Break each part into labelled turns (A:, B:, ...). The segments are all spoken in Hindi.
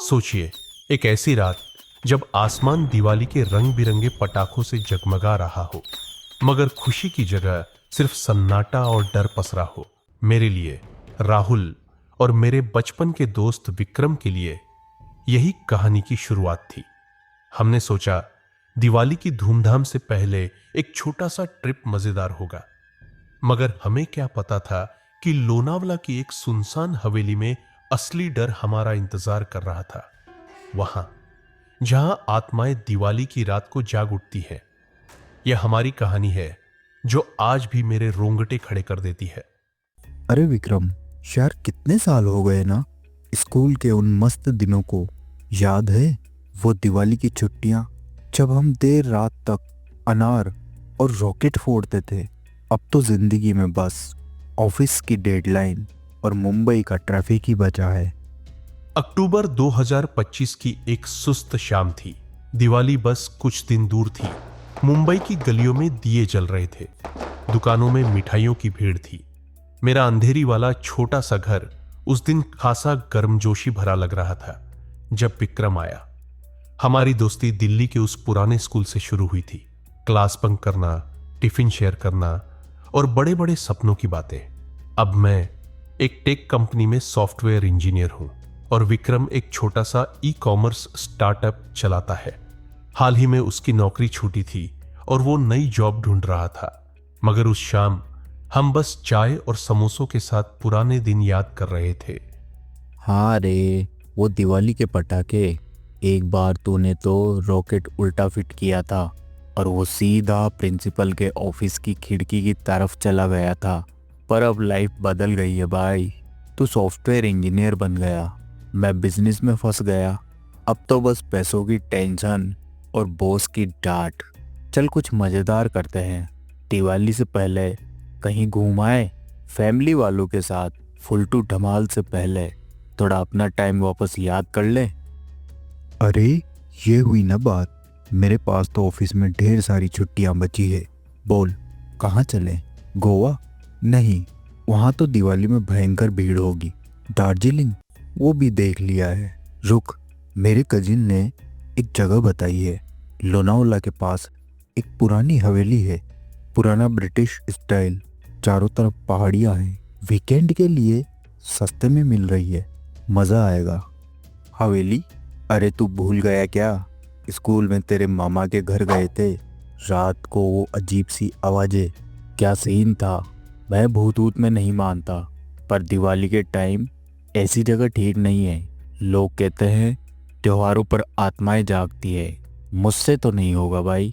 A: सोचिए, एक ऐसी रात जब आसमान दिवाली के रंग बिरंगे पटाखों से जगमगा रहा हो, मगर खुशी की जगह सिर्फ सन्नाटा और डर पसरा हो। मेरे लिए, राहुल और मेरे बचपन के दोस्त विक्रम के लिए यही कहानी की शुरुआत थी। हमने सोचा दिवाली की धूमधाम से पहले एक छोटा सा ट्रिप मजेदार होगा, मगर हमें क्या पता था कि लोनावला की एक सुनसान हवेली में असली डर हमारा इंतजार कर रहा था। वहां जहां आत्माएं दिवाली की रात को जाग उठती है। यह हमारी कहानी है जो आज भी मेरे रोंगटे खड़े कर देती है।
B: अरे विक्रम, यार कितने साल हो गए ना स्कूल के उन मस्त दिनों को। याद है वो दिवाली की छुट्टियां जब हम देर रात तक अनार और रॉकेट फोड़ते थे। अब तो जिंदगी में बस ऑफिस की डेडलाइन और मुंबई का ट्रैफिक ही बचा है।
A: अक्टूबर 2025 की एक सुस्त शाम थी। दिवाली बस कुछ दिन दूर थी। मुंबई की गलियों में दिए जल रहे थे, दुकानों में मिठाइयों की भीड़ थी। मेरा अंधेरी वाला छोटा सा घर उस दिन खासा गर्मजोशी भरा लग रहा था जब विक्रम आया। हमारी दोस्ती दिल्ली के उस पुराने स्कूल से शुरू हुई थी। क्लास बंक करना, टिफिन शेयर करना और बड़े बड़े सपनों की बातें। अब मैं एक टेक कंपनी में सॉफ्टवेयर इंजीनियर हूं और विक्रम एक छोटा सा ई कॉमर्स स्टार्टअप चलाता है। हाल ही में उसकी नौकरी छूटी थी और वो नई जॉब ढूंढ रहा था। मगर उस शाम हम बस चाय और समोसों के साथ पुराने दिन याद कर रहे थे।
B: हाँ रे, वो दिवाली के पटाखे। एक बार तूने तो रॉकेट उल्टा फिट किया था और वो सीधा प्रिंसिपल के ऑफिस की खिड़की की तरफ चला गया था। पर अब लाइफ बदल गई है भाई। तू सॉफ्टवेयर इंजीनियर बन गया, मैं बिजनेस में फंस गया। अब तो बस पैसों की टेंशन और बॉस की डांट। चल कुछ मज़ेदार करते हैं। दिवाली से पहले कहीं घूम आए फैमिली वालों के साथ। फुलटू धमाल से पहले थोड़ा अपना टाइम वापस याद कर ले। अरे ये हुई ना बात। मेरे पास तो ऑफिस में ढेर सारी छुट्टियां बची है। बोल कहाँ चले? गोवा? नहीं, वहाँ तो दिवाली में भयंकर भीड़ होगी। दार्जिलिंग? वो भी देख लिया है। रुक, मेरे कजिन ने एक जगह बताई है। लोनावला के पास एक पुरानी हवेली है, पुराना ब्रिटिश स्टाइल। चारों तरफ पहाड़ियाँ हैं। वीकेंड के लिए सस्ते में मिल रही है, मज़ा आएगा। हवेली? अरे तू भूल गया क्या? स्कूल में तेरे मामा के घर गए थे, रात को वो अजीब सी आवाज़ें। क्या सीन था। मैं भूत ऊत में नहीं मानता, पर दिवाली के टाइम ऐसी जगह ठीक नहीं है। लोग कहते हैं त्योहारों पर आत्माएं जागती है। मुझसे तो नहीं होगा भाई।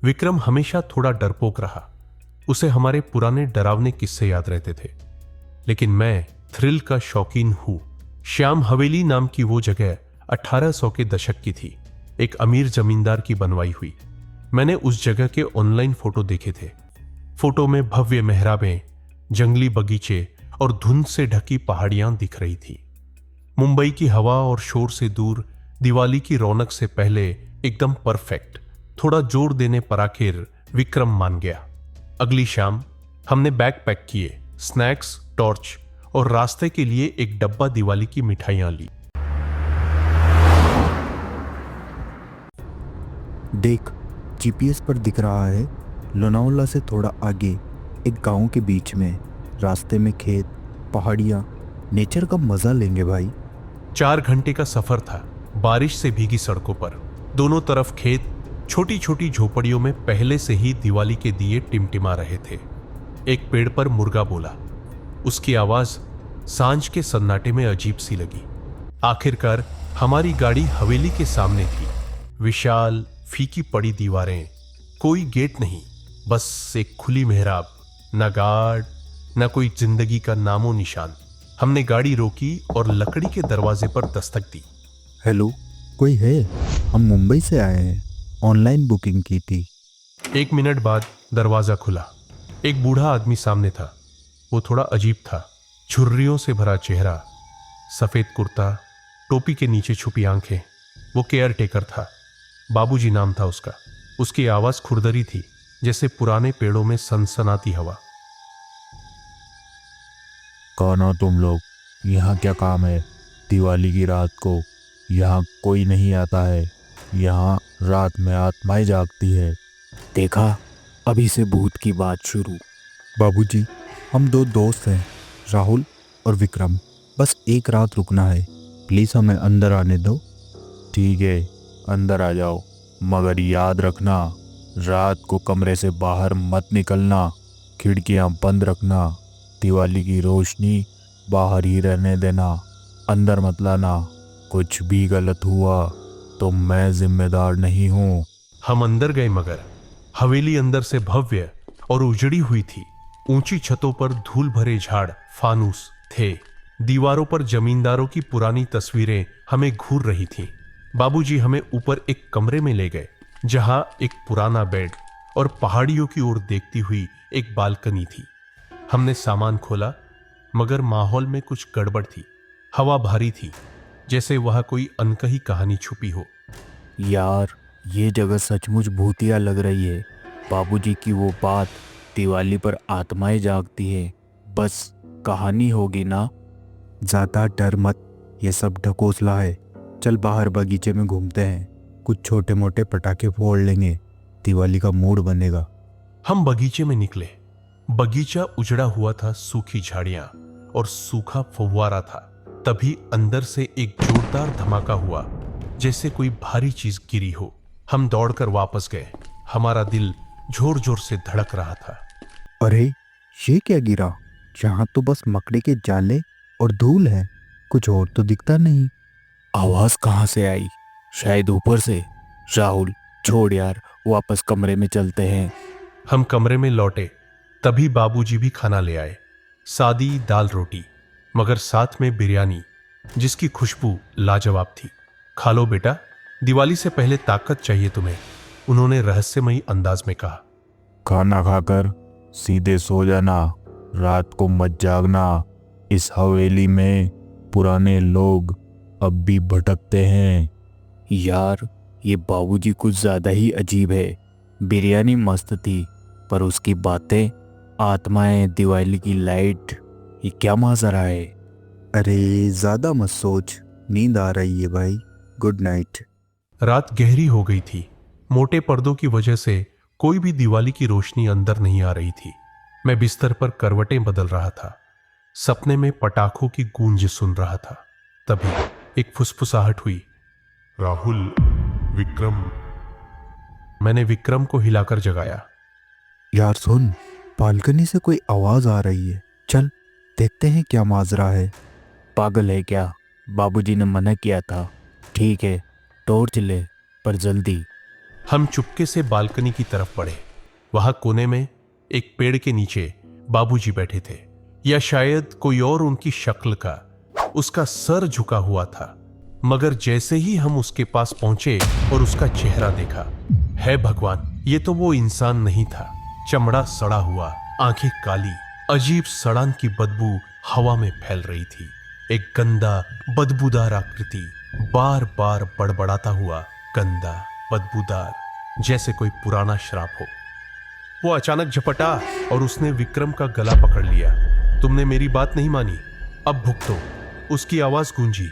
A: विक्रम हमेशा थोड़ा डरपोक रहा। उसे हमारे पुराने डरावने किस्से याद रहते थे, लेकिन मैं थ्रिल का शौकीन हूं। श्याम हवेली नाम की वो जगह 1800 के दशक की थी, एक अमीर जमींदार की बनवाई हुई। मैंने उस जगह के ऑनलाइन फोटो देखे थे। फोटो में भव्य मेहराबें, जंगली बगीचे और धुंध से ढकी पहाड़ियां दिख रही थी। मुंबई की हवा और शोर से दूर दिवाली की रौनक से पहले एकदम परफेक्ट। थोड़ा जोर देने पर आखिर विक्रम मान गया। अगली शाम हमने बैग पैक किए, स्नैक्स, टॉर्च और रास्ते के लिए एक डब्बा दिवाली की मिठाइयां ली।
B: देख, जीपीएस पर दिख रहा है लोनावला से थोड़ा आगे एक गांव के बीच में। रास्ते में खेत, पहाड़ियाँ, नेचर का मजा लेंगे भाई।
A: 4 घंटे का सफर था, बारिश से भीगी सड़कों पर। दोनों तरफ खेत, छोटी छोटी झोपड़ियों में पहले से ही दिवाली के दिए टिमटिमा रहे थे। एक पेड़ पर मुर्गा बोला। उसकी आवाज सांझ के सन्नाटे में अजीब सी लगी। आखिरकार हमारी गाड़ी हवेली के सामने थी। विशाल फीकी पड़ी दीवारें, कोई गेट नहीं, बस एक खुली मेहराब। न गार्ड, न कोई जिंदगी का नामो निशान। हमने गाड़ी रोकी और लकड़ी के दरवाजे पर दस्तक दी।
B: हेलो, कोई है? हम मुंबई से आए हैं, ऑनलाइन बुकिंग की थी।
A: 1 मिनट बाद दरवाजा खुला। एक बूढ़ा आदमी सामने था। वो थोड़ा अजीब था। झुर्रियों से भरा चेहरा, सफेद कुर्ता, टोपी के नीचे छुपी आंखें। वो केयर टेकर था। बाबूजी नाम था उसका। उसकी आवाज खुरदरी थी, जैसे पुराने पेड़ों में सनसनाती हवा।
B: कौन हो तुम लोग? यहाँ क्या काम है दिवाली की रात को? यहाँ कोई नहीं आता है, यहाँ रात में आत्माएं जागती है। देखा, अभी से भूत की बात शुरू। बाबूजी, हम दो दोस्त हैं, राहुल और विक्रम। बस एक रात रुकना है, प्लीज़ हमें अंदर आने दो। ठीक है, अंदर आ जाओ, मगर याद रखना रात को कमरे से बाहर मत निकलना, खिड़कियां बंद रखना, दिवाली की रोशनी बाहर ही रहने देना, अंदर मत लाना। कुछ भी गलत हुआ तो मैं जिम्मेदार नहीं हूँ।
A: हम अंदर गए मगर हवेली अंदर से भव्य और उजड़ी हुई थी। ऊंची छतों पर धूल भरे झाड़ फानूस थे। दीवारों पर जमींदारों की पुरानी तस्वीरें हमें घूर रही थीं। बाबूजी हमें ऊपर एक कमरे में ले गए जहां एक पुराना बेड और पहाड़ियों की ओर देखती हुई एक बालकनी थी। हमने सामान खोला मगर माहौल में कुछ गड़बड़ थी। हवा भारी थी, जैसे वहां कोई अनकही कहानी छुपी हो।
B: यार, ये जगह सचमुच भूतिया लग रही है। बाबूजी की वो बात, दिवाली पर आत्माएं जागती है, बस कहानी होगी ना। ज़्यादा डर मत, ये सब ढकोसला है। चल बाहर बगीचे में घूमते हैं, कुछ छोटे मोटे पटाखे फोड़ लेंगे, दिवाली का मूड बनेगा।
A: हम बगीचे में निकले। बगीचा उजड़ा हुआ था, सूखी झाड़ियां और सूखा फव्वारा था। तभी अंदर से एक जोरदार धमाका हुआ, जैसे कोई भारी चीज गिरी हो। हम दौड़कर वापस गए। हमारा दिल जोर जोर से धड़क रहा था।
B: अरे, ये क्या गिरा? यहाँ तो बस मकड़ी के जाले और धूल है, कुछ और तो दिखता नहीं। आवाज कहाँ से आई? शायद ऊपर से। राहुल, छोड़ यार, वापस कमरे में चलते हैं।
A: हम कमरे में लौटे तभी बाबूजी भी खाना ले आए। सादी दाल रोटी, मगर साथ में बिरयानी जिसकी खुशबू लाजवाब थी। खा लो बेटा, दिवाली से पहले ताकत चाहिए तुम्हें, उन्होंने रहस्यमयी अंदाज में कहा।
B: खाना खाकर सीधे सो जाना, रात को मत जागना। इस हवेली में पुराने लोग अब भी भटकते हैं। यार, ये बाबूजी कुछ ज्यादा ही अजीब है। बिरयानी मस्त थी, पर उसकी बातें, आत्माएं, दिवाली की लाइट, ये क्या माजरा है? अरे ज्यादा मत सोच, नींद आ रही है भाई। Good night.
A: रात गहरी हो गई थी। मोटे पर्दों की वजह से कोई भी दिवाली की रोशनी अंदर नहीं आ रही थी। मैं बिस्तर पर करवटें बदल रहा था, सपने में पटाखों की गूंज सुन रहा था। तभी एक फुसफुसाहट हुई। राहुल, विक्रम। मैंने विक्रम को हिलाकर जगाया।
B: यार सुन, बालकनी से कोई आवाज आ रही है, चल देखते हैं क्या माजरा है। पागल है क्या? बाबूजी ने मना किया था। ठीक है, टॉर्च ले, पर जल्दी।
A: हम चुपके से बालकनी की तरफ बढ़े। वहां कोने में एक पेड़ के नीचे बाबूजी बैठे थे, या शायद कोई और उनकी शक्ल का। उसका सर झुका हुआ था, मगर जैसे ही हम उसके पास पहुंचे और उसका चेहरा देखा, है भगवान, ये तो वो इंसान नहीं था। चमड़ा सड़ा हुआ, आंखें काली, अजीब सड़ान की बदबू हवा में फैल रही थी। एक गंदा बदबूदार आकृति, बार बार बड़बड़ाता हुआ, गंदा बदबूदार, जैसे कोई पुराना श्राप हो। वो अचानक झपटा और उसने विक्रम का गला पकड़ लिया। तुमने मेरी बात नहीं मानी, अब भुगतो। उसकी आवाज गूंजी,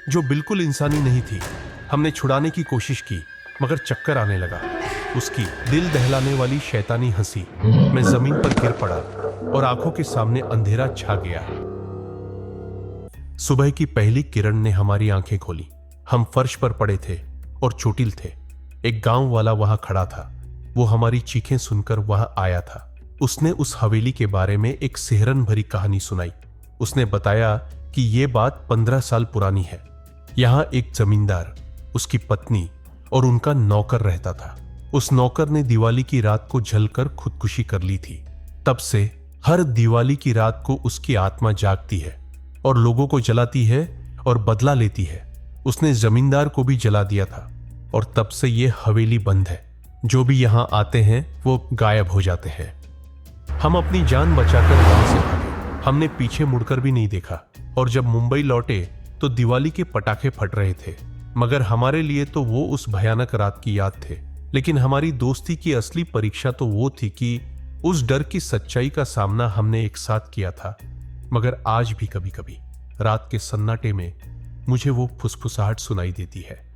A: जो बिल्कुल इंसानी नहीं थी। हमने छुड़ाने की कोशिश की, मगर चक्कर आने लगा। उसकी दिल दहलाने वाली शैतानी हंसी। मैं जमीन पर गिर पड़ा और आंखों के सामने अंधेरा छा गया। सुबह की पहली किरण ने हमारी आंखें खोली। हम फर्श पर पड़े थे और चोटिल थे। एक गांव वाला वहां खड़ा था। वो हमारी चीखें सुनकर वहां आया था। उसने उस हवेली के बारे में एक सिहरन भरी कहानी सुनाई। उसने बताया कि ये बात 15 साल पुरानी है। यहां एक जमींदार, उसकी पत्नी और उनका नौकर रहता था। उस नौकर ने दिवाली की रात को जलकर खुदकुशी कर ली थी। तब से हर दिवाली की रात को उसकी आत्मा जागती है और लोगों को जलाती है और बदला लेती है। उसने जमींदार को भी जला दिया था और तब से ये हवेली बंद है। जो भी यहां आते हैं वो गायब हो जाते हैं। हम अपनी जान बचाकर वहां से भागे। हमने पीछे मुड़कर भी नहीं देखा और जब मुंबई लौटे तो दिवाली के पटाखे फट रहे थे, मगर हमारे लिए तो वो उस भयानक रात की याद थे। लेकिन हमारी दोस्ती की असली परीक्षा तो वो थी कि उस डर की सच्चाई का सामना हमने एक साथ किया था। मगर आज भी कभी कभी रात के सन्नाटे में मुझे वो फुसफुसाहट सुनाई देती है।